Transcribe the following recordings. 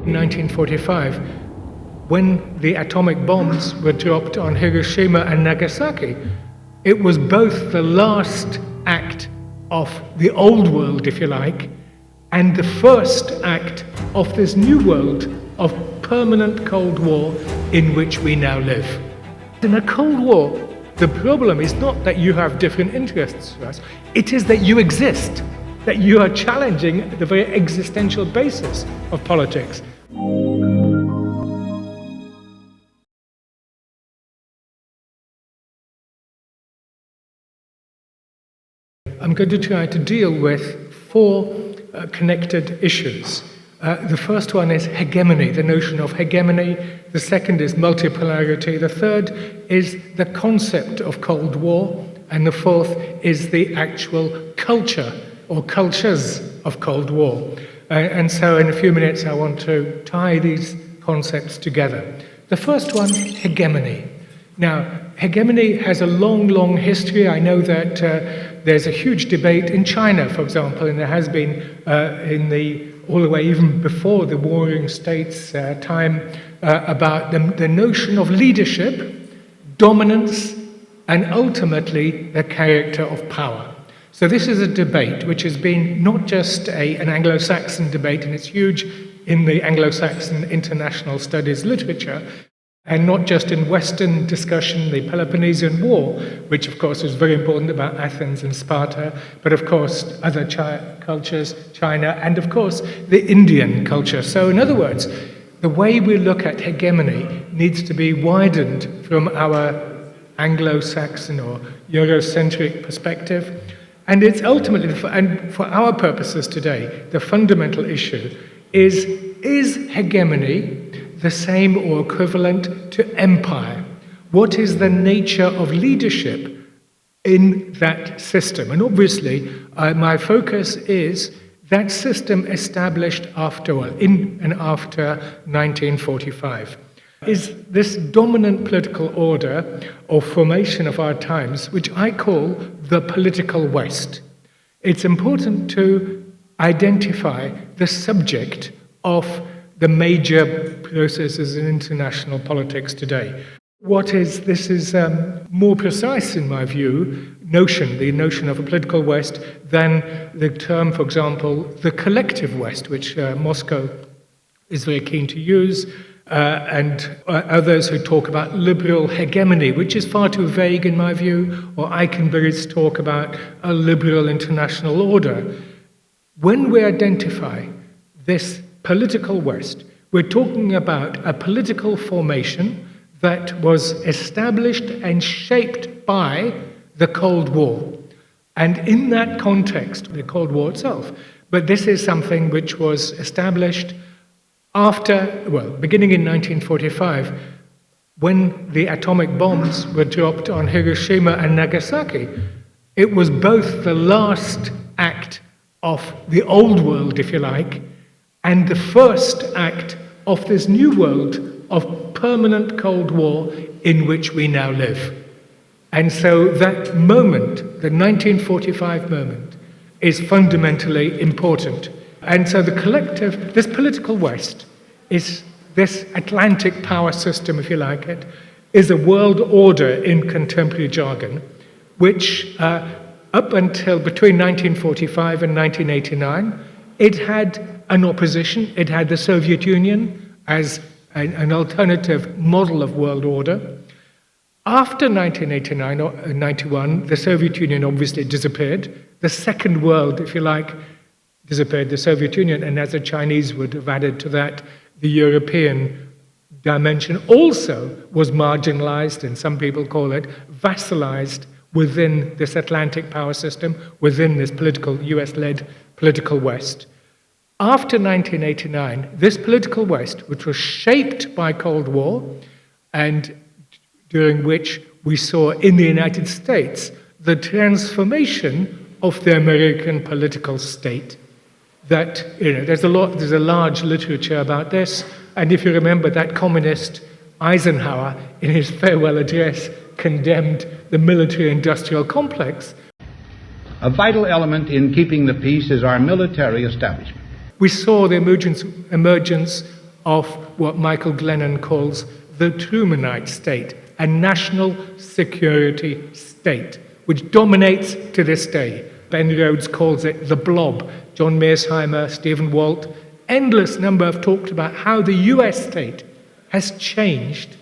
In 1945, when the atomic bombs were dropped on Hiroshima and Nagasaki, it was both the last act of the old world, if you like, and the first act of this new world of permanent Cold War in which we now live. In a Cold War, the problem is not that you have different interests to us, it is that you exist, that you are challenging the very existential basis of politics. I'm going to try to deal with four connected issues. The first one is hegemony, the notion of hegemony. The second is multipolarity. The third is the concept of Cold War. And the fourth is the actual culture or cultures of Cold War. And so in a few minutes I want to tie these concepts together. The first one, hegemony. Now, hegemony has a long, long history. I know that there's a huge debate in China, for example, and there has been all the way even before the warring states time about the notion of leadership, dominance, and ultimately the character of power. So this is a debate which has been not just an Anglo-Saxon debate, and it's huge in the Anglo-Saxon international studies literature, and not just in Western discussion, the Peloponnesian War, which of course was very important about Athens and Sparta, but of course other cultures, China, and of course the Indian culture. So in other words, the way we look at hegemony needs to be widened from our Anglo-Saxon or Eurocentric perspective. And it's ultimately, and for our purposes today, the fundamental issue is hegemony the same or equivalent to empire? What is the nature of leadership in that system? And obviously, my focus is that system established in and after 1945. Is this dominant political order or formation of our times, which I call the political West. It's important to identify the subject of the major processes in international politics today. This is more precise, in my view, the notion of a political West than the term, for example, the collective West, which Moscow is very keen to use, and others who talk about liberal hegemony, which is far too vague in my view, or Eikenberry's talk about a liberal international order. When we identify this political West, we're talking about a political formation that was established and shaped by the Cold War. And in that context, the Cold War itself, but this is something which was established beginning in 1945, when the atomic bombs were dropped on Hiroshima and Nagasaki. It was both the last act of the old world, if you like, and the first act of this new world of permanent Cold War in which we now live. And so that moment, the 1945 moment, is fundamentally important. And so this political West, is this Atlantic power system, if you like it, is a world order in contemporary jargon, which up until between 1945 and 1989, it had an opposition. It had the Soviet Union as an alternative model of world order. After 1989 or 91, the Soviet Union obviously disappeared. The second world, if you like, disappeared, the Soviet Union, and as the Chinese would have added to that, the European dimension also was marginalized, and some people call it vassalized within this Atlantic power system, within this US-led political West. After 1989, this political West, which was shaped by Cold War, and during which we saw in the United States the transformation of the American political state, that there's a large literature about this, and if you remember that communist Eisenhower in his farewell address condemned the military-industrial complex. A vital element in keeping the peace is our military establishment. We saw the emergence of what Michael Glennon calls the Trumanite state, a national security state, which dominates to this day. Ben Rhodes calls it the blob. John Mearsheimer, Stephen Walt, endless number have talked about how the US state has changed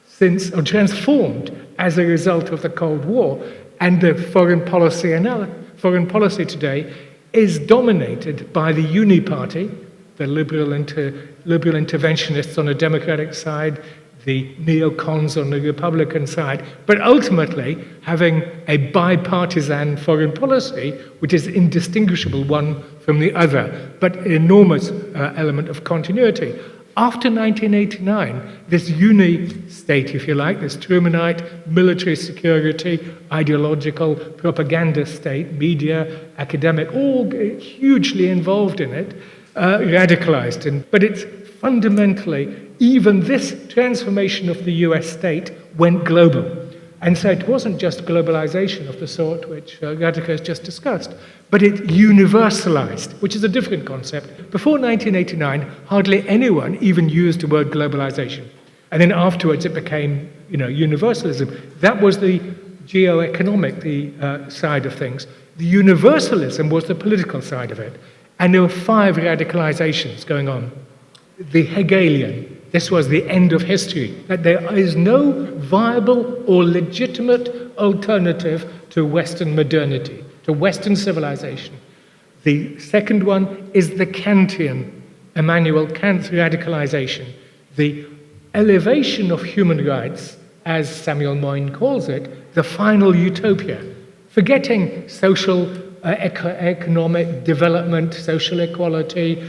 since, or transformed as a result of the Cold War, and the foreign policy today is dominated by the Uni Party, the liberal interventionists on the Democratic side, the neocons on the Republican side, but ultimately having a bipartisan foreign policy which is indistinguishable one from the other, but an enormous element of continuity. After 1989, this uni-state, if you like, this Trumanite military security, ideological propaganda state, media, academic, all hugely involved in it, radicalized. But it's fundamentally, even this transformation of the US state went global. And so it wasn't just globalization of the sort which Radhika has just discussed, but it universalized, which is a different concept. Before 1989, hardly anyone even used the word globalization. And then afterwards it became, universalism. That was the geo-economic side of things. The universalism was the political side of it. And there were 5 radicalizations going on. The Hegelian, this was the end of history, that there is no viable or legitimate alternative to Western modernity, to Western civilization. The second one is the Kantian, Immanuel Kant's radicalization, the elevation of human rights, as Samuel Moyn calls it, the final utopia, forgetting social economic development, social equality,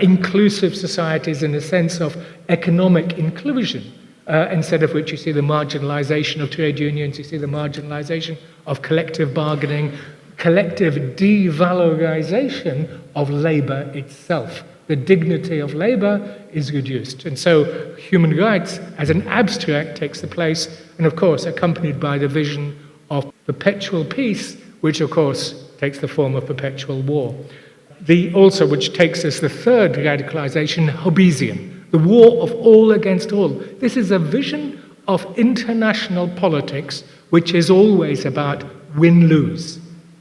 inclusive societies in the sense of economic inclusion, instead of which you see the marginalization of trade unions, you see the marginalization of collective bargaining, collective devalorization of labor itself. The dignity of labor is reduced. And so human rights as an abstract takes the place, and of course accompanied by the vision of perpetual peace, which of course takes the form of perpetual war. Also, which takes us the third radicalization, Hobbesian, the war of all against all. This is a vision of international politics which is always about win-lose.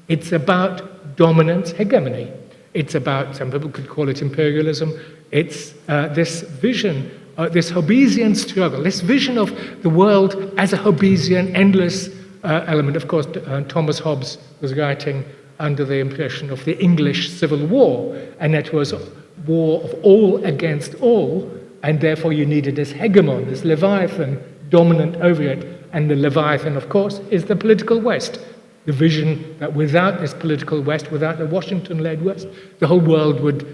It's about dominance, hegemony. It's about, some people could call it imperialism. It's this vision, this Hobbesian struggle, this vision of the world as a Hobbesian, endless element. Of course, Thomas Hobbes was writing under the impression of the English Civil War, and it was a war of all against all, and therefore you needed this hegemon, this Leviathan, dominant over it, and the Leviathan, of course, is the political West. The vision that without this political West, without the Washington-led West, the whole world would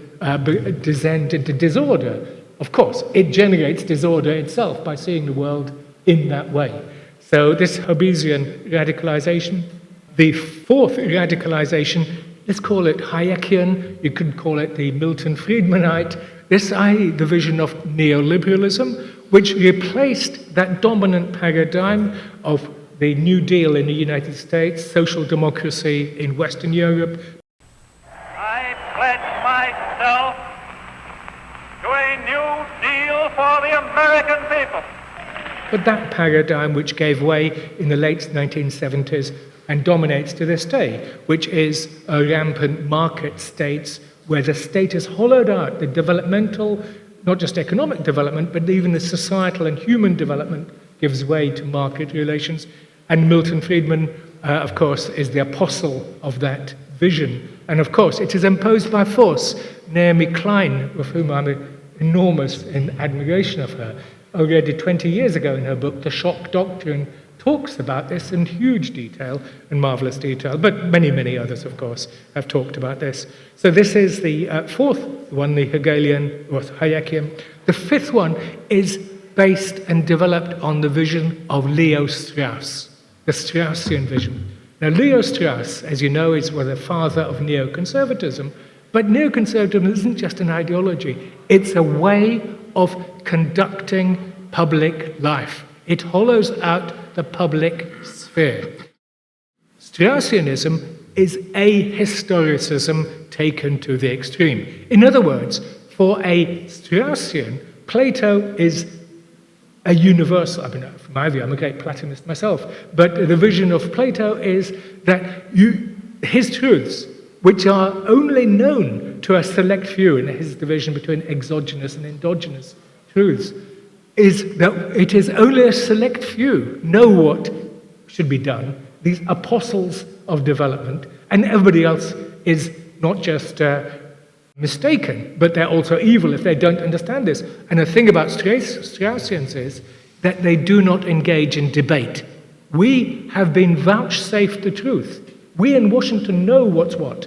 descend into disorder. Of course, it generates disorder itself by seeing the world in that way. So this Hobbesian radicalization. The fourth radicalization, let's call it Hayekian, you could call it the Milton Friedmanite, the vision of neoliberalism, which replaced that dominant paradigm of the New Deal in the United States, social democracy in Western Europe. I pledge myself to a new deal for the American people. But that paradigm which gave way in the late 1970s and dominates to this day, which is a rampant market states where the state has hollowed out the developmental, not just economic development, but even the societal and human development gives way to market relations. And Milton Friedman, of course, is the apostle of that vision. And of course, it is imposed by force. Naomi Klein, of whom I'm enormous in admiration of her, already 20 years ago in her book, The Shock Doctrine, talks about this in huge detail and marvelous detail, but many, many others, of course, have talked about this. So this is the fourth one, the Hegelian or Hayekian. The fifth one is based and developed on the vision of Leo Strauss, the Straussian vision. Now, Leo Strauss, as you know, is the father of neoconservatism, but neoconservatism isn't just an ideology, it's a way of conducting public life. It hollows out the public sphere. Straussianism is ahistoricism taken to the extreme. In other words, for a Straussian, Plato is a universal. I mean, from my view, I'm a great Platonist myself, but the vision of Plato is that his truths, which are only known to a select few in his division between exogenous and endogenous truths, is that it is only a select few know what should be done, these apostles of development, and everybody else is not just mistaken, but they're also evil if they don't understand this. And the thing about Straussians is that they do not engage in debate. We have been vouchsafed the truth. We in Washington know what's what.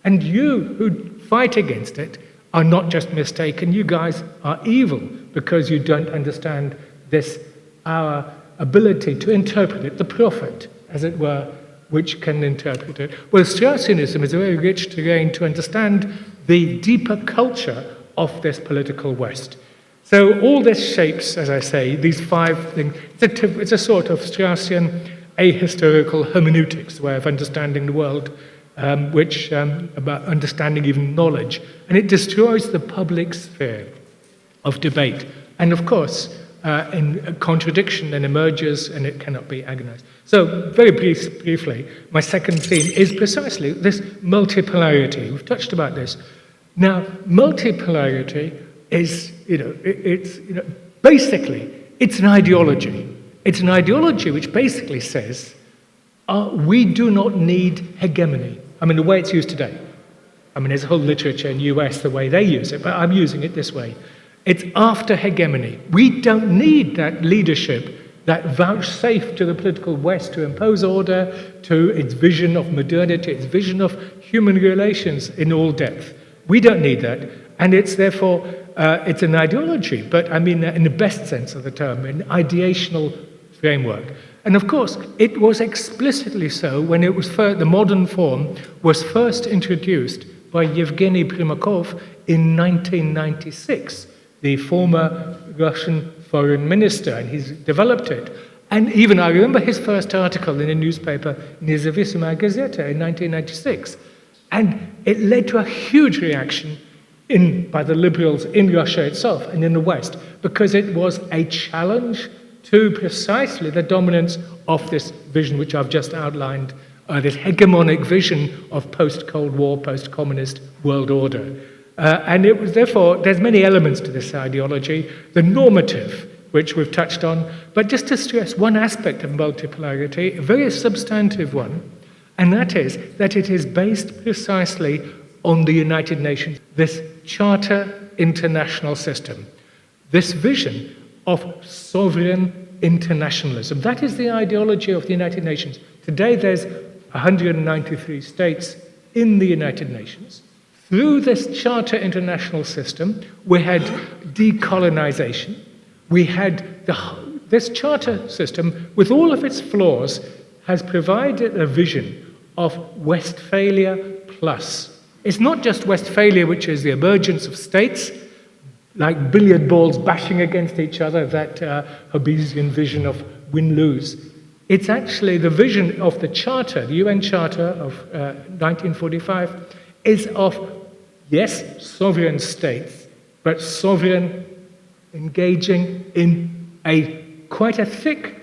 And you who fight against it are not just mistaken, you guys are evil because you don't understand this, our ability to interpret it, the prophet, as it were, which can interpret it. Well, Straussianism is a very rich terrain to understand the deeper culture of this political West. So all this shapes, as I say, these five things. It's a sort of Straussian ahistorical hermeneutics, way of understanding the world, which about understanding even knowledge. And it destroys the public sphere of debate. And of course, in a contradiction then emerges and it cannot be agonized. So very briefly, my second theme is precisely this multipolarity. We've touched about this. Now, multipolarity is, basically, it's an ideology. It's an ideology which basically says, we do not need hegemony. I mean, the way it's used today. I mean, there's a whole literature in the US the way they use it, but I'm using it this way. It's after hegemony. We don't need that leadership that vouchsafed to the political West to impose order, to its vision of modernity, its vision of human relations in all depth. We don't need that. And it's therefore, it's an ideology, but I mean in the best sense of the term, an ideational framework. And of course, it was explicitly so when it was the modern form was first introduced by Yevgeny Primakov in 1996, the former Russian foreign minister, and he's developed it. And even I remember his first article in a newspaper, Nezavisima Gazeta, in 1996. And it led to a huge reaction by the liberals in Russia itself and in the West, because it was a challenge to precisely the dominance of this vision which I've just outlined, this hegemonic vision of post-Cold War, post-communist world order. And it was therefore, there's many elements to this ideology, the normative, which we've touched on, but just to stress one aspect of multipolarity, a very substantive one, and that is that it is based precisely on the United Nations, this charter international system, this vision of sovereign internationalism. That is the ideology of the United Nations. Today there's 193 states in the United Nations. Through this charter international system, we had decolonization. We had this charter system, with all of its flaws, has provided a vision of Westphalia plus. It's not just Westphalia, which is the emergence of states, like billiard balls bashing against each other, that Hobbesian vision of win-lose. It's actually the vision of the Charter, the UN Charter of 1945, is of, yes, sovereign states, but sovereign engaging in quite a thick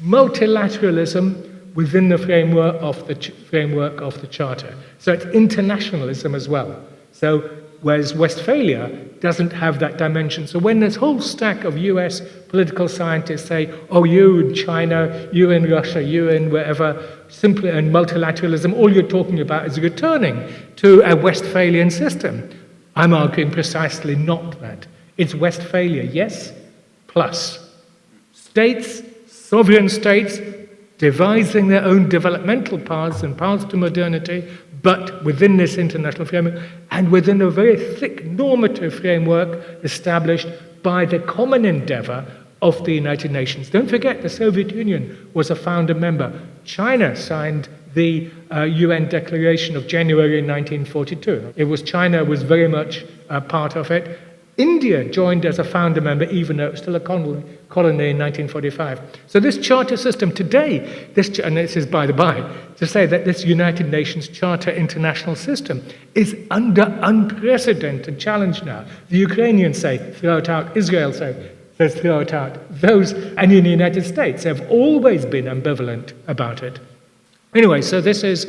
multilateralism within the framework of the Charter. So it's internationalism as well. So whereas Westphalia doesn't have that dimension. So when this whole stack of US political scientists say, oh, you in China, you in Russia, you in wherever, simply in multilateralism, all you're talking about is returning to a Westphalian system. I'm arguing precisely not that. It's Westphalia, yes, plus states, sovereign states, devising their own developmental paths and paths to modernity, but within this international framework and within a very thick normative framework established by the common endeavor of the United Nations. Don't forget, the Soviet Union was a founder member. China signed the UN Declaration of January 1942. China was very much a part of it. India joined as a founder member, even though it was still a colony in 1945. So this charter system today, and this is by the by, to say that this United Nations Charter international system is under unprecedented challenge now. The Ukrainians say, throw it out. Israel says, throw it out. Those, and in the United States, have always been ambivalent about it. Anyway, so this is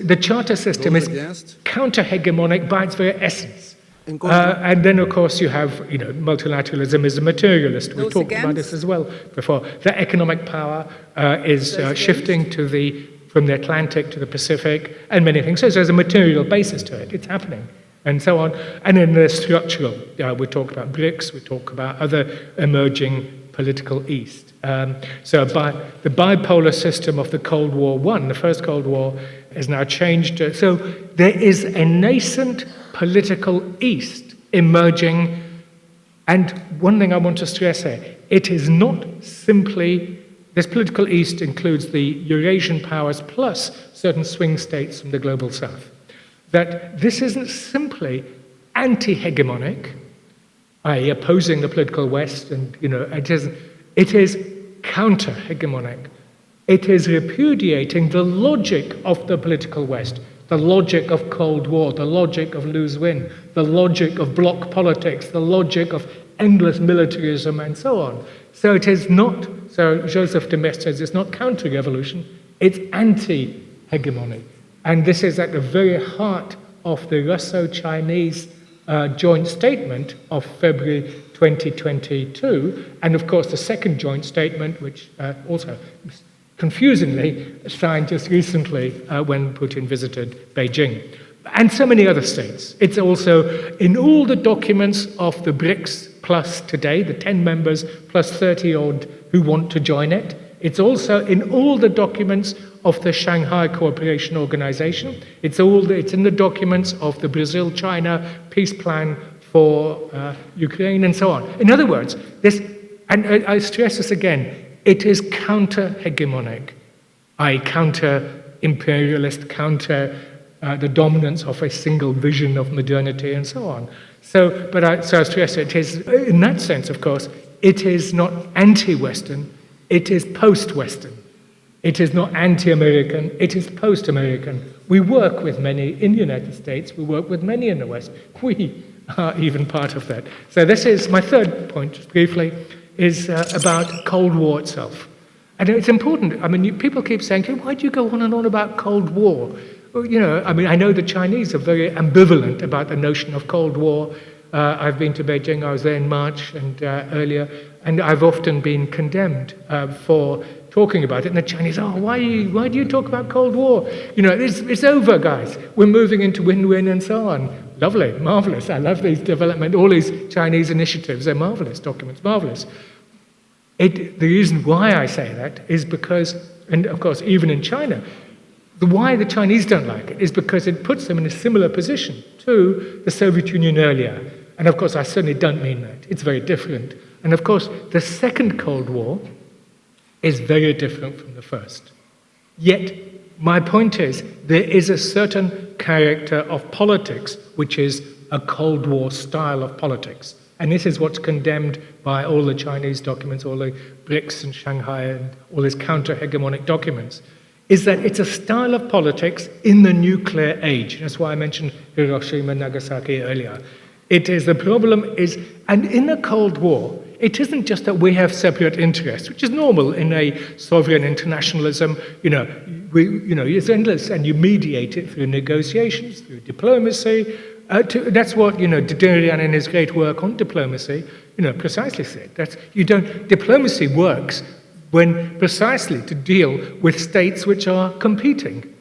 the charter system is counter-hegemonic by its very essence. And then, of course, you have, multilateralism is a materialist. We talked about this as well before. The economic power is shifting from the Atlantic to the Pacific and many things. So there's a material basis to it. It's happening. And so on. And then there's structural. We talk about BRICS. We talk about other emerging political East. So the bipolar system of the Cold War I, the first Cold War, is now changed. So there is a nascent political East emerging. And one thing I want to stress here, it is not simply, this political East includes the Eurasian powers plus certain swing states from the global South. That this isn't simply anti-hegemonic, i.e. opposing the political West, and it is counter-hegemonic. It is repudiating the logic of the political West, the logic of Cold War, the logic of lose-win, the logic of bloc politics, the logic of endless militarism, and so on. So it is not, so Joseph de Maistre says, it's not counter-revolution, it's anti-hegemony. And this is at the very heart of the Russo-Chinese joint statement of February 2022, and of course the second joint statement, which also confusingly signed just recently when Putin visited Beijing, and so many other states. It's also in all the documents of the BRICS plus today, the 10 members plus 30 odd who want to join it. It's also in all the documents of the Shanghai Cooperation Organization. It's in the documents of the Brazil-China peace plan for Ukraine and so on. In other words, this, and I stress this again, it is counter-hegemonic, counter-imperialist, counter the dominance of a single vision of modernity and so on. So I stress it is, in that sense, of course, it is not anti-Western, it is post-Western. It is not anti-American, it is post-American. We work with many in the United States, we work with many in the West. We are even part of that. So this is my third point, just briefly, is about Cold War itself. And it's important. I mean, people keep saying, why do you go on and on about Cold War? Well, I know the Chinese are very ambivalent about the notion of Cold War. I've been to Beijing, I was there in March and earlier, and I've often been condemned for talking about it. And the Chinese, why do you talk about Cold War? It's over, guys. We're moving into win-win and so on. Lovely, marvelous. I love these development, all these Chinese initiatives. They're marvelous documents, marvelous. The reason why I say that is because, and of course, even in China, why the Chinese don't like it is because it puts them in a similar position to the Soviet Union earlier. And of course, I certainly don't mean that. It's very different. And of course, the second Cold War is very different from the first. Yet, my point is, there is a certain character of politics which is a Cold War style of politics. And this is what's condemned by all the Chinese documents, all the BRICS and Shanghai and all these counter-hegemonic documents, is that it's a style of politics in the nuclear age. That's why I mentioned Hiroshima and Nagasaki earlier. The problem is, and in a Cold War, it isn't just that we have separate interests, which is normal in a sovereign internationalism. It's endless, and you mediate it through negotiations, through diplomacy. That's what Duderian in his great work on diplomacy, precisely said. Diplomacy works when precisely to deal with states which are competing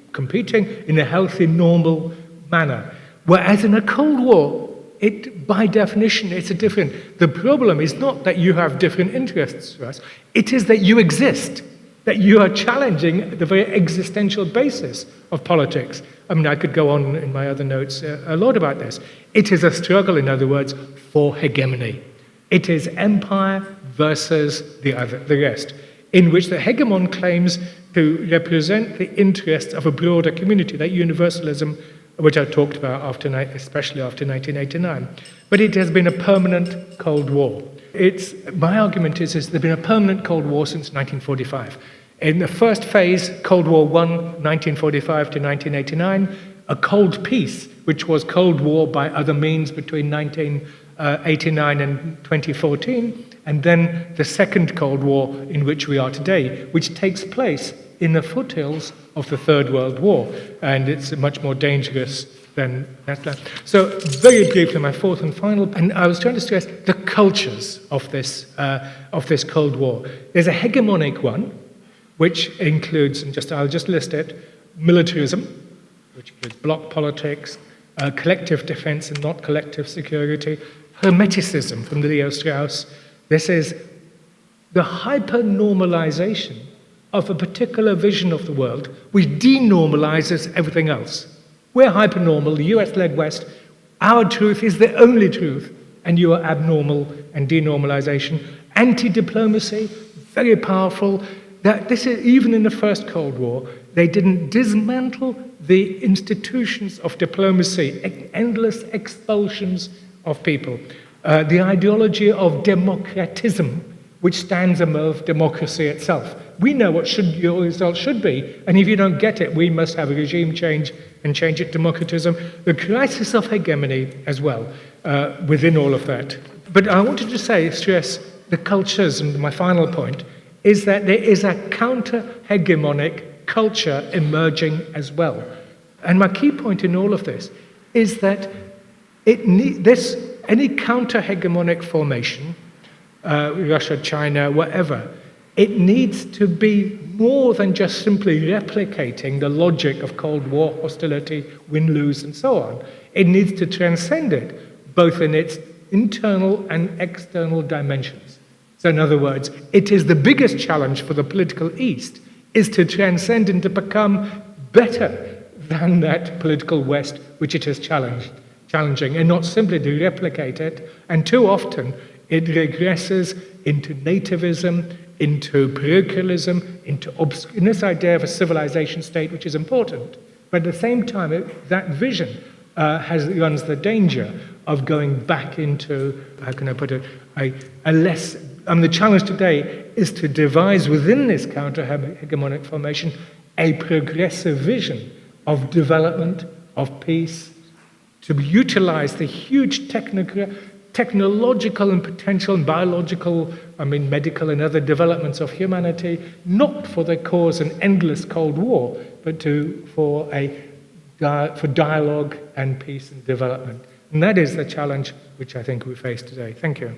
in a healthy, normal manner. Whereas in a Cold War, by definition, it's a different. The problem is not that you have different interests for us. It is that you exist, that you are challenging the very existential basis of politics. I mean, I could go on in my other notes a lot about this. It is a struggle, in other words, for hegemony. It is empire versus the rest, in which the hegemon claims to represent the interests of a broader community, that universalism which I talked about especially after 1989. But it has been a permanent Cold War. My argument is there's been a permanent Cold War since 1945. In the first phase, Cold War I, 1945 to 1989, a cold peace, which was Cold War by other means between 1989 and 2014, and then the second Cold War in which we are today, which takes place in the foothills of the Third World War, and it's much more dangerous than that. So very briefly, my fourth and final, and I was trying to stress the cultures of this Cold War. There's a hegemonic one, which includes, I'll just list it, militarism, which includes bloc politics, collective defense and not collective security, hermeticism from Leo Strauss. This is the hyper-normalization of a particular vision of the world, which denormalizes everything else. We're hypernormal, the US-led West. Our truth is the only truth, and you are abnormal and denormalization. Anti-diplomacy, very powerful. This is, even in the first Cold War, they didn't dismantle the institutions of diplomacy, endless expulsions of people. The ideology of democratism, which stands above democracy itself. We know what your result should be, and if you don't get it, we must have a regime change and change it to democratism. The crisis of hegemony as well, within all of that. But I wanted to stress the cultures, and my final point is that there is a counter-hegemonic culture emerging as well. And my key point in all of this is that any counter-hegemonic formation, Russia, China, whatever, it needs to be more than just simply replicating the logic of Cold War hostility, win-lose, and so on. It needs to transcend it, both in its internal and external dimensions. So in other words, it is the biggest challenge for the political East, is to transcend and to become better than that political West which it has challenging, and not simply to replicate it. And too often, it regresses into nativism, into parochialism, in this idea of a civilization state, which is important. But at the same time, that vision runs the danger of going back into, how can I put it, a less... the challenge today is to devise within this counter-hegemonic formation a progressive vision of development, of peace, to utilize the huge technological and potential and biological, medical and other developments of humanity, not for the cause an endless Cold War, but for dialogue and peace and development. And that is the challenge which I think we face today. Thank you.